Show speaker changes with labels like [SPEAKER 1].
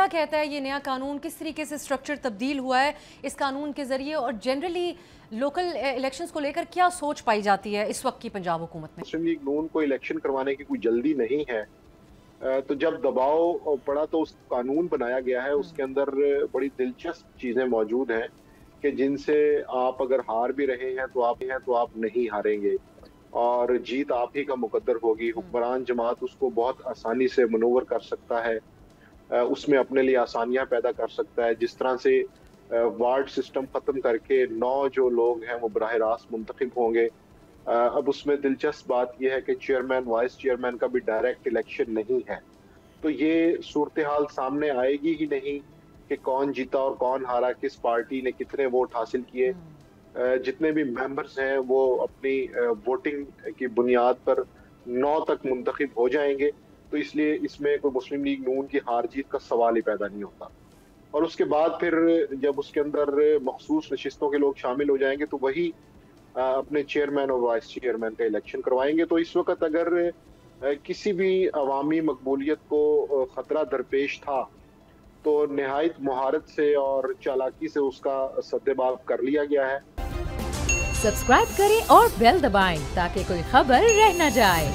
[SPEAKER 1] क्या कहता है ये नया कानून, किस तरीके से स्ट्रक्चर तब्दील हुआ है इस कानून के ज़रिए, और जनरली लोकल इलेक्शंस को लेकर क्या सोच पाई जाती है इस वक्त की पंजाब हुकूमत में?
[SPEAKER 2] मुस्लिम लीग नून को इलेक्शन करवाने की कोई जल्दी नहीं है। तो जब दबाव पड़ा तो उस कानून बनाया गया है, उसके अंदर बड़ी दिलचस्प चीजें मौजूद हैं कि जिनसे आप अगर हार भी रहे हैं तो आप नहीं हारेंगे और जीत आप ही का मुकद्दर होगी। हुक्मरान जमात उसको बहुत आसानी से मनूवर कर सकता है, उसमें अपने लिए आसानियां पैदा कर सकता है। जिस तरह से वार्ड सिस्टम खत्म करके 9 जो लोग हैं वो बराह रास्त मुंतखब होंगे। अब उसमें दिलचस्प बात यह है कि चेयरमैन वाइस चेयरमैन का भी डायरेक्ट इलेक्शन नहीं है। तो ये सूरत हाल सामने आएगी ही नहीं कि कौन जीता और कौन हारा, किस पार्टी ने कितने वोट हासिल किए। जितने भी मेंबर्स हैं वो अपनी वोटिंग की बुनियाद पर 9 तक मुंतखब हो जाएंगे। तो इसलिए इसमें कोई मुस्लिम लीग नून की हार जीत का सवाल ही पैदा नहीं होता। और उसके बाद फिर जब उसके अंदर मखसूस नशिस्तों के लोग शामिल हो जाएंगे तो वही अपने चेयरमैन और वाइस चेयरमैन का इलेक्शन करवाएंगे। तो इस वक्त अगर किसी भी अवामी मकबूलियत को खतरा दरपेश था तो निहायत महारत से और चालाकी से उसका सद्देबाब कर लिया गया है।
[SPEAKER 3] सब्सक्राइब करें और बेल दबाएं ताकि कोई खबर रह न जाए।